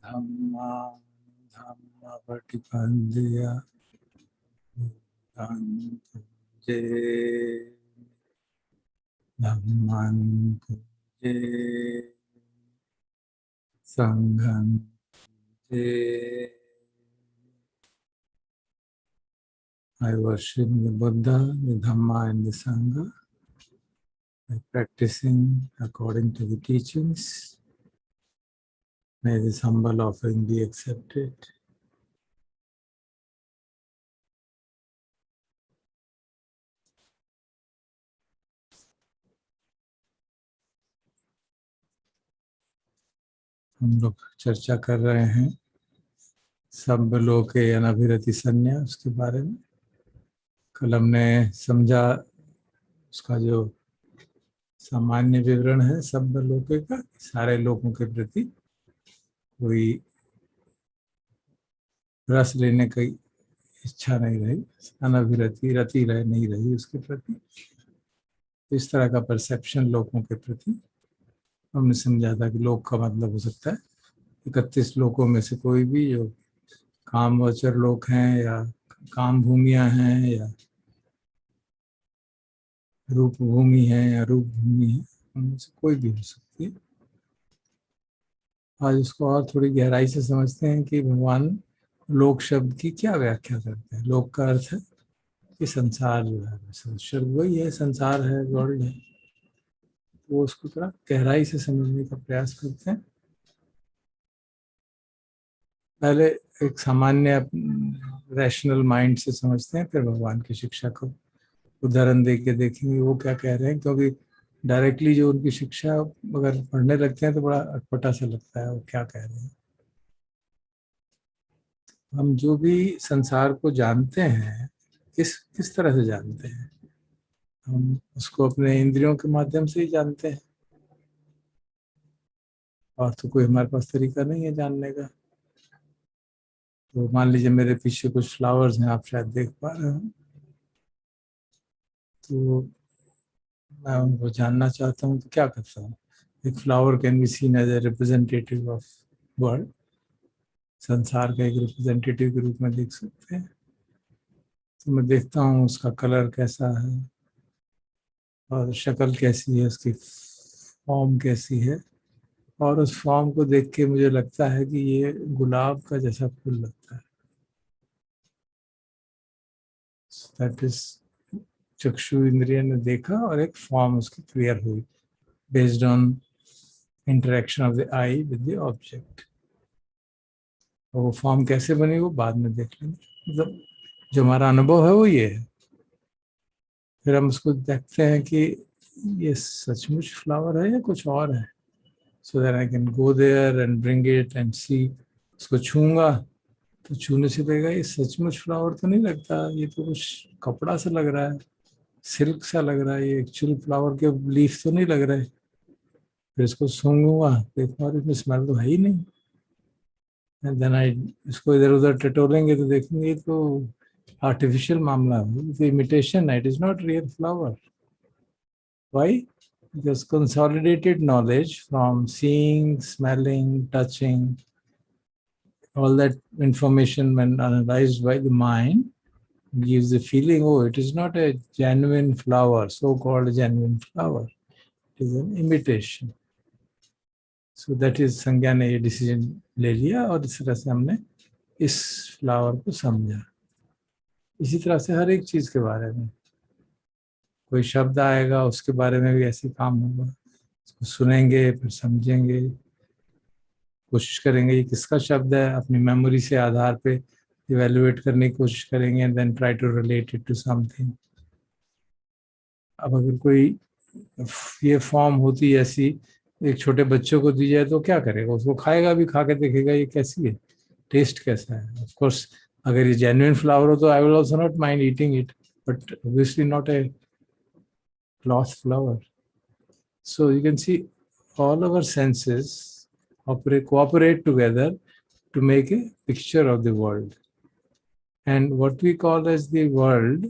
Dhamma Dhamma Patipandiya Dhamma Dhamman Kuje Sanghan Kuje. I worship the Buddha, the Dhamma and the Sangha by practicing according to the teachings. May this humble offering be accepted. हम लोग चर्चा कर रहे हैं सब लोके अनाभिरति संन्यास के बारे में। कल हमने समझा उसका जो सामान्य विवरण है सब लोके का, सारे लोगों के प्रति कोई रस लेने की इच्छा नहीं रही, अनाभिरति रति रह नहीं रही उसके प्रति। इस तरह का परसेप्शन लोगों के प्रति हमने समझा था कि लोक का मतलब हो सकता है 31 लोकों में से कोई भी, जो कामवचर लोक हैं या काम भूमियां हैं या रूप भूमि है या रूप भूमि है, उनमें से कोई भी हो सकती है। आज इसको और थोड़ी गहराई से समझते हैं कि भगवान लोक शब्द की क्या व्याख्या करते हैं। लोक का अर्थ है कि संसार जो है, शब्द वही है, संसार है, वर्ल्ड है। वो उसको थोड़ा गहराई से समझने का प्रयास करते हैं। पहले एक सामान्य रैशनल माइंड से समझते हैं, फिर भगवान की शिक्षा को उदाहरण दे के देखेंगे वो क्या कह रहे हैं। क्योंकि डायरेक्टली जो उनकी शिक्षा अगर पढ़ने लगते हैं तो बड़ा अटपटा सा लगता है वो क्या कह रहे हैं। हम जो भी संसार को जानते हैं किस तरह से जानते हैं, हम उसको अपने इंद्रियों के माध्यम से ही जानते हैं, और तो कोई हमारे पास तरीका नहीं है जानने का। तो मान लीजिए मेरे पीछे कुछ फ्लावर्स हैं, आप शायद देख पा रहे हो, तो मैं उनको जानना चाहता हूँ तो क्या करता हूँ। एक flower can be seen as a representative of world, संसार का एक रिप्रेजेंटेटिव के रूप में देख सकते हैं। तो मैं देखता हूँ उसका कलर कैसा है और शक्ल कैसी है, उसकी फॉर्म कैसी है, और उस फॉर्म को देख के मुझे लगता है कि ये गुलाब का जैसा फूल लगता है। दैट इज चक्षु इंद्रिय ने देखा और एक फॉर्म उसकी क्लियर हुई based on interaction of the I with the object. और वो फॉर्म कैसे बनी वो बाद में देख लेंगे, मतलब जो हमारा अनुभव है वो ये है। फिर हम उसको देखते हैं कि ये सचमुच फ्लावर है या कुछ और है। So that I can go there and bring it and see. उसको छूंगा तो छूने से लगेगा ये सचमुच फ्लावर तो नहीं लगता, ये तो कुछ कपड़ा सा लग रहा है, सिल्क सा लग रहा है, ये एक्चुअल फ्लावर के लीफ तो नहीं लग रहे। फिर इसको सूंघूंगा, देखूंगा इसमें स्मेल तो है ही नहीं। देन आई इसको इधर उधर टटोलेंगे तो देखेंगे तो आर्टिफिशियल मामला है, इमिटेशन है, it is not real flower. Why? Because consolidated knowledge from seeing, smelling, touching, all that information when analyzed by the mind gives the feeling, oh, it is not a genuine flower, so-called genuine flower. It is an imitation. So that is संज्ञा ने ये decision ले लिया और इस तरह से हमने इस फ्लावर को समझा। इसी तरह से हर एक चीज के बारे में कोई शब्द आएगा उसके बारे में भी ऐसे काम होगा। उसको सुनेंगे, फिर समझेंगे, कोशिश करेंगे ये किसका शब्द है, अपनी मेमोरी से आधार पे इवेल्युएट करने की कोशिश करेंगे and then try to relate it to something. अब अगर कोई ये फॉर्म होती ऐसी एक छोटे बच्चों को दी जाए तो क्या करेगा, उसको खाएगा भी, खा के देखेगा ये कैसी है, टेस्ट कैसा है। ऑफ कोर्स अगर ये जेन्युइन फ्लावर हो तो I will also not mind eating it, but obviously not a cloth flower. So you can see all our senses cooperate together to make a picture of the world. And what we call as the world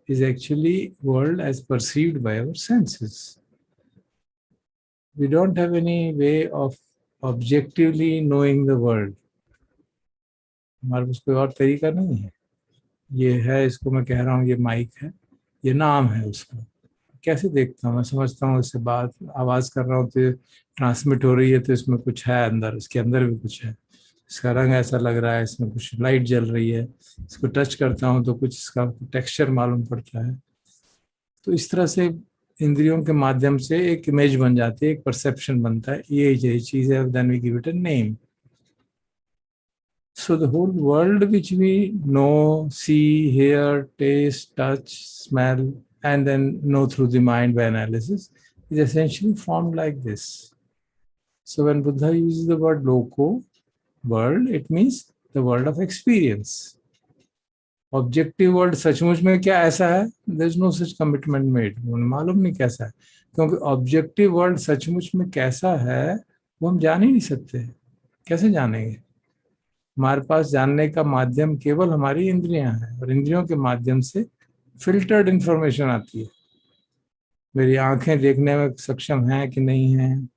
is actually world as perceived by our senses. We don't have any way of objectively knowing the world, हमारे पास कोई और तरीका नहीं है। ये है, इसको मैं कह रहा हूँ, ये माइक है, ये नाम है उसका। कैसे देखता हूँ, मैं समझता हूँ इससे बात, आवाज़ कर रहा हूँ तो ट्रांसमिट हो रही है, तो इसमें कुछ है अंदर, इसके अंदर भी कुछ है, इसका रंग ऐसा लग रहा है, इसमें कुछ लाइट जल रही है, इसको टच करता हूँ तो कुछ इसका टेक्सचर मालूम पड़ता है। तो इस तरह से इंद्रियों के माध्यम से एक इमेज बन जाती है, एक परसेप्शन बनता है, ये चीज़ है, then we give it a name. So the whole world which we know, see, hear, taste, touch, smell, and then know through the mind by analysis is essentially formed like this. So when Buddha uses the word loko, world, it means the world of experience. Objective world सचमुच में क्या ऐसा है, there is no such commitment made, मालूम नहीं कैसा है, क्योंकि ऑब्जेक्टिव वर्ल्ड सचमुच में कैसा है वो हम जान ही नहीं सकते। कैसे जानेंगे? हमारे पास जानने का माध्यम केवल हमारी इंद्रियां हैं, और इंद्रियों के माध्यम से फिल्टर्ड इंफॉर्मेशन आती है। मेरी आंखें देखने में सक्षम हैं कि नहीं हैं,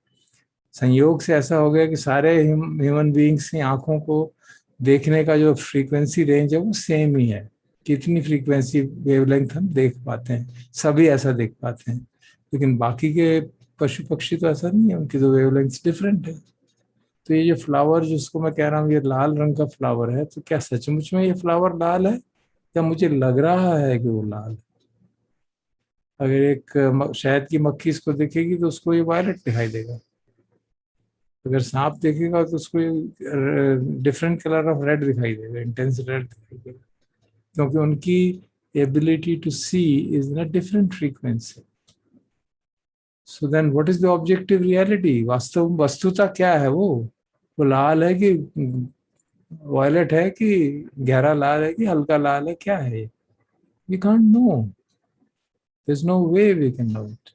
संयोग से ऐसा हो गया कि सारे ह्यूमन बीइंग्स की आंखों को देखने का जो फ्रीक्वेंसी रेंज है वो सेम ही है। कितनी फ्रीक्वेंसी वेवलेंथ हम देख पाते हैं, सभी ऐसा देख पाते हैं, लेकिन बाकी के पशु पक्षी तो ऐसा नहीं है, उनकी तो वेवलेंथ डिफरेंट है। तो ये जो फ्लावर जिसको मैं कह रहा हूँ ये लाल रंग का फ्लावर है, तो क्या सचमुच में ये फ्लावर लाल है या मुझे लग रहा है कि वो लाल है? अगर एक शहद की मक्खी इसको देखेगी तो उसको ये वायलेट दिखाई देगा, अगर सांप देखेगा तो उसको डिफरेंट कलर ऑफ रेड दिखाई देगा, इंटेंस रेड दिखाई देगा, क्योंकि उनकी ability to see is in a different frequency. So then what is the objective reality? वस्तुता क्या है? वो लाल है कि वायलेट है कि गहरा लाल है कि हल्का लाल है, क्या है? We can't know, there is no way we can know it.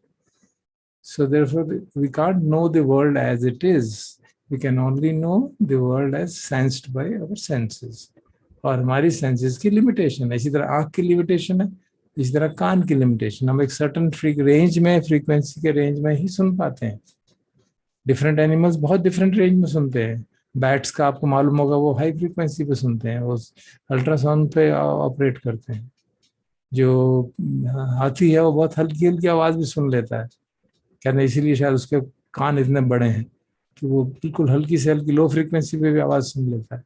So therefore, we can't know the world as it is. We can only know the world as sensed by our senses. और हमारी senses की limitation है, इसी तरह आँख की limitation है, इसी तरह कान की लिमिटेशन। हम एक सर्टन रेंज में, फ्रीक्वेंसी के रेंज में ही सुन पाते हैं। डिफरेंट एनिमल्स बहुत डिफरेंट रेंज में सुनते हैं। बैट्स का आपको मालूम होगा वो हाई फ्रीक्वेंसी पे सुनते हैं, वो अल्ट्रासाउंड पे ऑपरेट करते हैं। जो हाथी है वो बहुत हल्की हल्की आवाज़ भी सुन लेता है, कहते इसीलिए शायद उसके कान इतने बड़े हैं कि वो बिल्कुल हल्की से हल्की लो फ्रीक्वेंसी पे भी आवाज़ सुन लेता है,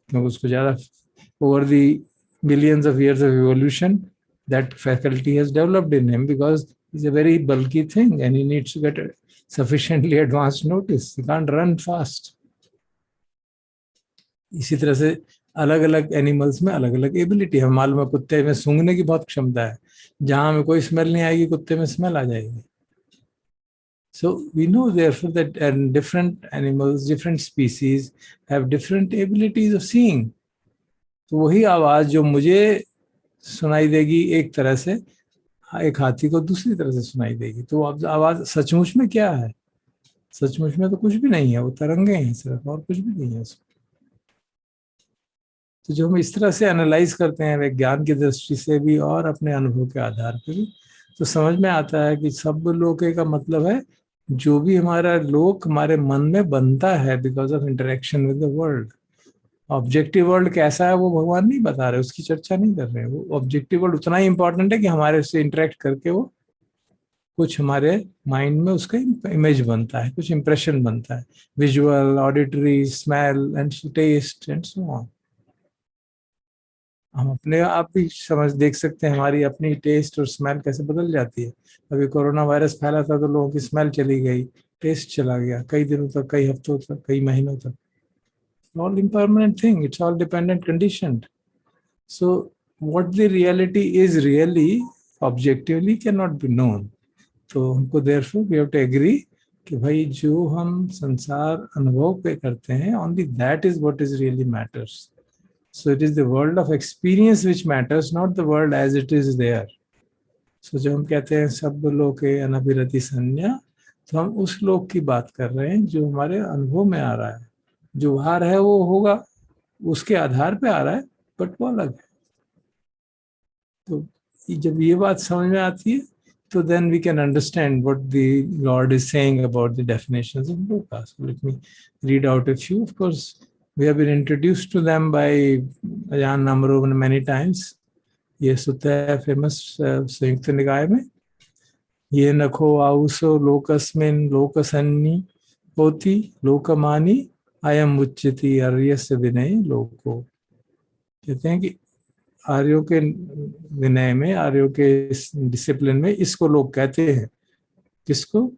क्योंकि उसको ज़्यादा over the millions of years of evolution that faculty has developed in him, because he's a very bulky thing and he needs to get a sufficiently advanced notice. He can't run fast. इसी तरह से अलग अलग animals में अलग अलग ability है। मालूम है कुत्ते में सूंघने की बहुत क्षमता है, जहां में कोई स्मेल नहीं आएगी कुत्ते में स्मेल आ जाएगी। So we know therefore that different animals, different species have different abilities of seeing. तो वही आवाज जो मुझे सुनाई देगी एक तरह से, एक हाथी को दूसरी तरह से सुनाई देगी। तो अब आवाज सचमुच में क्या है? सचमुच में तो कुछ भी नहीं है, वो तरंगे हैं सिर्फ, और कुछ भी नहीं है उसमें। तो जो हम इस तरह से एनालाइज करते हैं विज्ञान की दृष्टि से भी और अपने अनुभव के आधार पर भी, तो समझ में आता है कि सब लोके का मतलब है जो भी हमारा लोक हमारे मन में बनता है because of interaction with the world. Objective world कैसा है वो भगवान नहीं बता रहे, उसकी चर्चा नहीं कर रहे हैं। वो ऑब्जेक्टिव वर्ल्ड उतना ही इंपॉर्टेंट है कि हमारे से इंटरेक्ट करके वो कुछ हमारे माइंड में उसका इमेज बनता है, कुछ इंप्रेशन बनता है, visual, auditory, smell and taste and so on. हम अपने आप भी समझ देख सकते हैं हमारी अपनी टेस्ट और स्मेल कैसे बदल जाती है। अभी कोरोना वायरस फैला था तो लोगों की स्मेल चली गई, टेस्ट चला गया, कई दिनों तक, कई हफ्तों तक, कई महीनों तक। All impermanent thing, it's all dependent conditioned. So what the reality is really objectively cannot be known. तो हमको therefore we have to agree कि भाई जो हम संसार अनुभव पे करते हैं, only that is what is really matters. So it is the world of experience which matters, not the world as it is there. So जब हम कहते हैं सब लोके अनाभिरति संज्ञा, तो हम उस लोक की बात कर रहे हैं जो हमारे अनुभव में आ रहा है। जो बाहर है वो होगा, उसके आधार पे आ रहा है, बट वो अलग है। तो जब ये बात समझ में आती है So then we can understand what the Lord is saying about the definitions of loka. So let me read out a few. Of course, we have been introduced to them by Ajahn Namrovan many times. ये सुत्ता है famous संयुक्त निकाय में ये नखो आउसो लोकस्मिन लोकसन्नी होती लोकमानी अयम उच्यति आर्यस्य विनय लोको. कहते हैं कि आर्यों के विनय में, आर्यों के डिसिप्लिन में इसको लोग कहते हैं. किसको?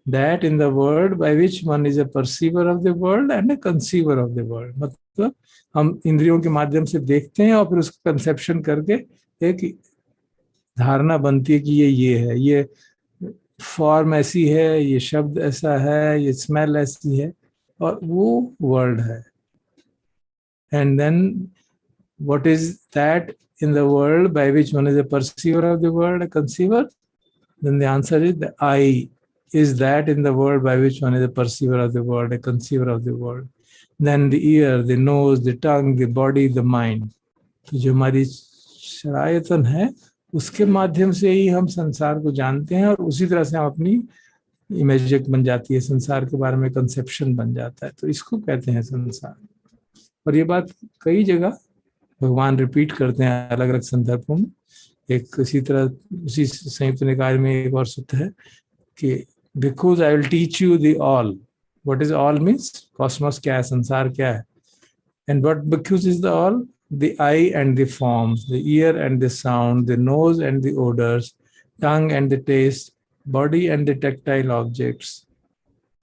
That in the world by which one is a perceiver of the world and a conceiver of the world. मतलब हम इंद्रियों के माध्यम से देखते हैं और फिर उसको कंसेप्शन करके एक धारणा बनती है कि ये है, ये फॉर्म ऐसी है, ये शब्द ऐसा है, ये स्मेल ऐसी है, और वो वर्ल्ड है. And then what is that in the world by which one is a perceiver of the world, a conceiver? Then the answer is the I is that in the world by which one is a perceiver of the world, a conceiver of the world. Then the ear, the nose, the tongue, the body, the mind. तो जो हमारी शरायतन है उसके माध्यम से ही हम संसार को जानते हैं और उसी तरह से हम अपनी इमेज बन जाती है, संसार के बारे में कंसेप्शन बन जाता है. तो इसको कहते हैं संसार. और ये बात कई जगह भगवान रिपीट करते हैं अलग अलग संदर्भों में. एक इसी तरह उसी संयुक्त निकाय में एक और सूत्र है कि because I will teach you the all. What is all means cosmos क्या है, संसार क्या है. And what because is the all? The eye and the forms, the ear and the sound, the nose and the odours, tongue and the taste, body and the tactile objects,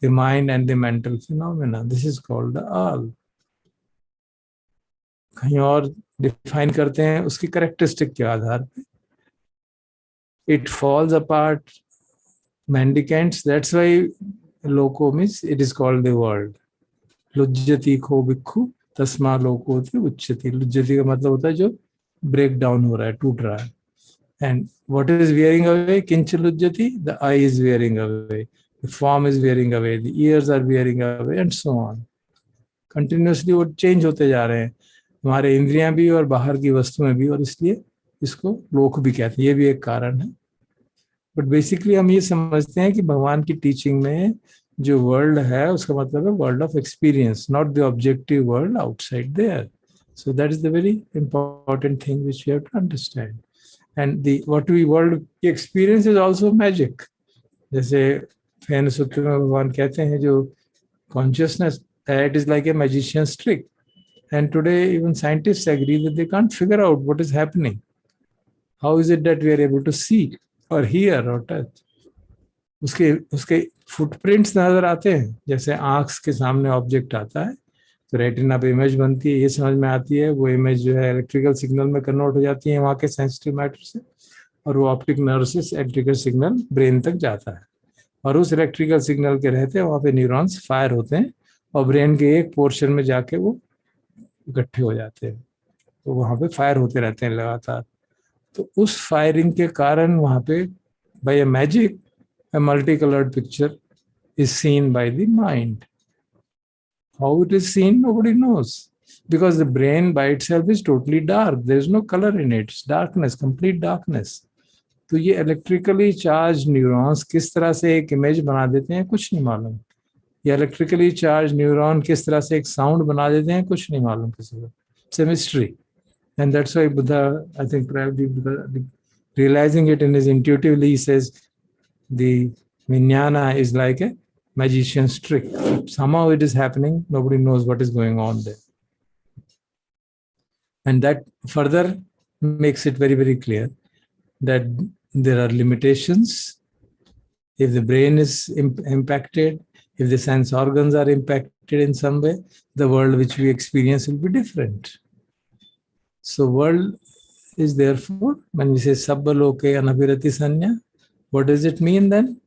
the mind and the mental phenomena. This is called the all. कहीं और define करते हैं उसकी characteristic के आधार पे. It falls apart, mendicants, that's why लोको means it is called the world. लुज्जति खो भिक्खु तस्मा लोको उच्यति. लुज्जति का मतलब होता है जो ब्रेक डाउन हो रहा है, टूट रहा है. And what is wearing away? किंच लुज्जति, the eye is wearing away, the form is wearing away, the ears are wearing away, and so on. Continuously वो चेंज होते जा रहे हैं, हमारे इंद्रियां भी और बाहर की वस्तुएं भी, और इसलिए इसको लोक भी कहते हैं. ये भी एक कारण है. बट बेसिकली हम ये समझते हैं कि भगवान की टीचिंग में जो वर्ल्ड है उसका मतलब है world of experience, not the objective world outside there. So that is the very important thing which we have to understand. And the what we world की एक्सपीरियंस इज आल्सो मैजिक. जैसे फैन सूत्र में भगवान कहते हैं जो consciousness that is like a magician's trick. And today even scientists agree that they can't figure out what is happening. How is it that we are able to see or hear or touch? उसके footprints नजर आते हैं. जैसे आंख के सामने object आता है तो रेटिना पे इमेज बनती है, ये समझ में आती है. वो इमेज जो है इलेक्ट्रिकल सिग्नल में कन्वर्ट हो जाती है वहाँ के सेंसिटिव मैटर से, और वो ऑप्टिक नर्व से इलेक्ट्रिकल सिग्नल ब्रेन तक जाता है. और उस इलेक्ट्रिकल सिग्नल के रहते वहाँ पे न्यूरॉन्स फायर होते हैं और ब्रेन के एक पोर्शन में जाके वो इकट्ठे हो जाते हैं. तो वहाँ पे फायर होते रहते हैं लगातार. तो उस फायरिंग के कारण वहाँ पे by a magic a multicolored picture is seen by the mind. How it is seen, nobody knows, because the brain by itself is totally dark. There is no color in it. It's darkness, complete darkness. तो ये electrically charge neurons किस तरह से एक image बना देते हैं कुछ नहीं मालूम. या इलेक्ट्रिकली चार्ज न्यूरॉन किस तरह से एक साउंड बना देते हैं कुछ नहीं मालूम किसी को. It's a mystery. And that's why Buddha, I think Buddha, realizing it in his intuitively, he says the vijnana is like a magician's trick. Somehow it is happening, nobody knows what is going on there. And that further makes it very, very clear that there are limitations. If the brain is impacted, if the sense organs are impacted in some way, the world which we experience will be different. So world is therefore, when we say SABBA LOKE ANABHIRATA sanya, what does it mean then?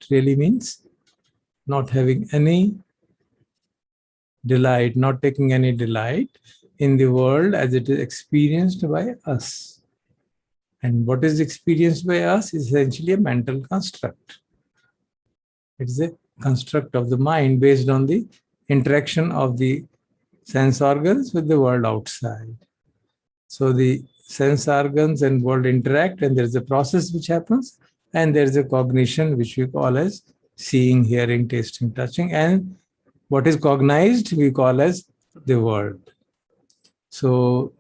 It really means not having any delight, not taking any delight in the world as it is experienced by us. And what is experienced by us is essentially a mental construct. It is a construct of the mind based on the interaction of the sense organs with the world outside. So the sense organs and world interact, and there is a process which happens, and there is a cognition which we call as seeing, hearing, tasting, touching, and what is cognized we call as the world. So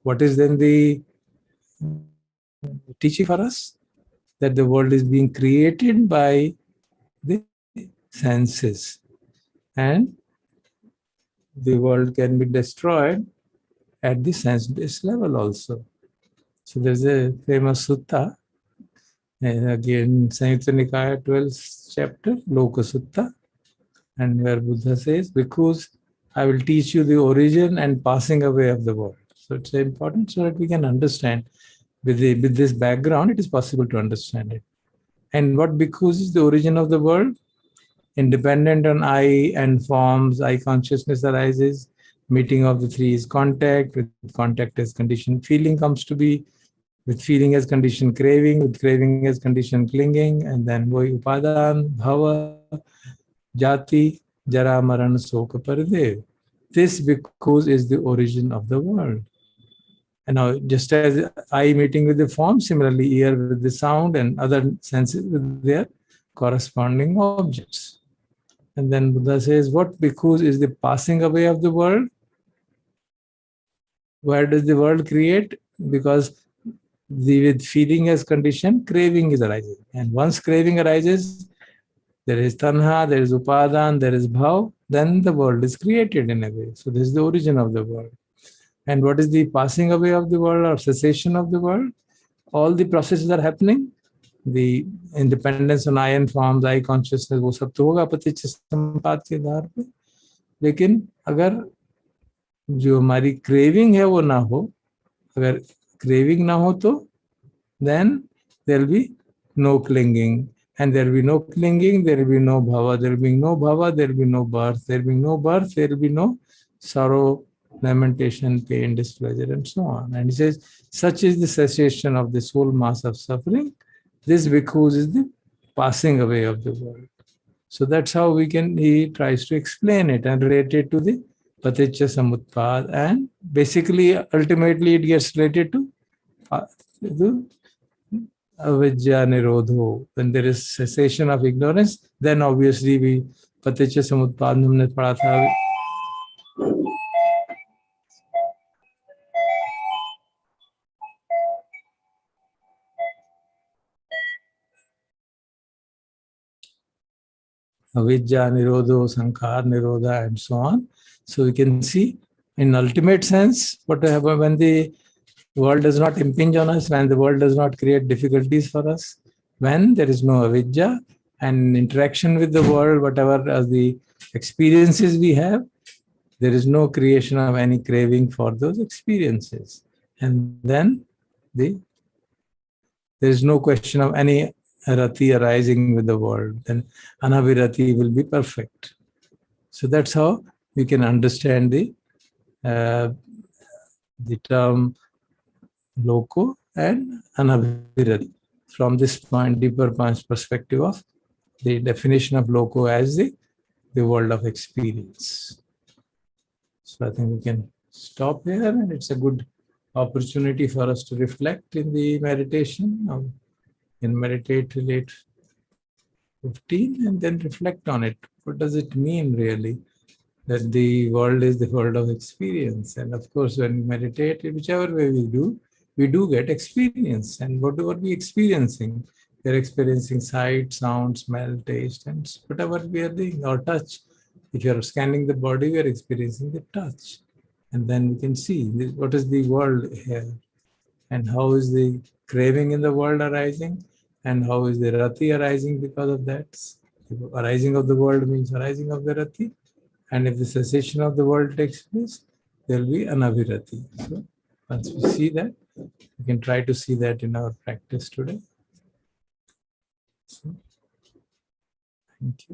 what is then the teaching for us? That the world is being created by the senses, and the world can be destroyed at the sense-based level also. So there's a famous sutta, again, Samyutta Nikaya 12th chapter, LOKE Sutta, and where Buddha says, because I will teach you the origin and passing away of the world. So it's important so that we can understand. With this background, it is possible to understand it. And what because is the origin of the world? Independent on I and forms, I consciousness arises. Meeting of the three is contact. With contact as condition, feeling comes to be. With feeling as condition, craving. With craving as condition, clinging. And then Voi Upadan, Bhava, Jati, Jara, Maran, Soka, Paradev. This because is the origin of the world. And now, just as eye meeting with the form, similarly, ear with the sound and other senses with their corresponding objects. And then Buddha says, what because is the passing away of the world? Where does the world create? Because with feeling as condition, craving is arising. And once craving arises, there is tanha, there is upadan, there is bhav, then the world is created in a way. So this is the origin of the world. And what is the passing away of the world or cessation of the world? All the processes are happening. The independence on I and forms, I consciousness, वो सब तो होगा पतिच्छ समुपपाद के आधार पे. लेकिन अगर जो हमारी क्रेविंग है वो ना हो, अगर क्रेविंग ना हो तो then there will be no clinging, and there will be no clinging, there will be no bhava, there will be no bhava, there will be no birth, there will be no birth, there will be no sorrow, lamentation, pain, displeasure, and so on. And he says, such is the cessation of this whole mass of suffering. This because is the passing away of the world. So that's how he tries to explain it and relate it to the paticca samutpad, and basically, ultimately, it gets related to the avidya nirodho. When there is cessation of ignorance, then obviously we paticca samutpad humne padha tha. Avidya nirodho, sankhar nirodha, and so on. So we can see in ultimate sense what happens when the world does not impinge on us, when the world does not create difficulties for us, when there is no avidya and interaction with the world, whatever as the experiences we have, there is no creation of any craving for those experiences. And then there is no question of any rati arising with the world. Then ANABHIRATA will be perfect. So that's how we can understand the term LOKE and ANABHIRATA from this point, deeper perspective of the definition of LOKE as the world of experience. So I think we can stop here, and it's a good opportunity for us to reflect in the meditation. We can meditate till 8:15 and then reflect on it. What does it mean really? That the world is the world of experience. And of course, when we meditate, whichever way we do get experience. And whatever we're experiencing, we're experiencing sight, sound, smell, taste, and whatever we are doing, or touch. If you're scanning the body, we are experiencing the touch. And then we can see what is the world here, and how is the craving in the world arising, and how is the rati arising because of that. Arising of the world means arising of the rati. And if the cessation of the world takes place, there will be ANABHIRATA. So once we see that, we can try to see that in our practice today. So, thank you.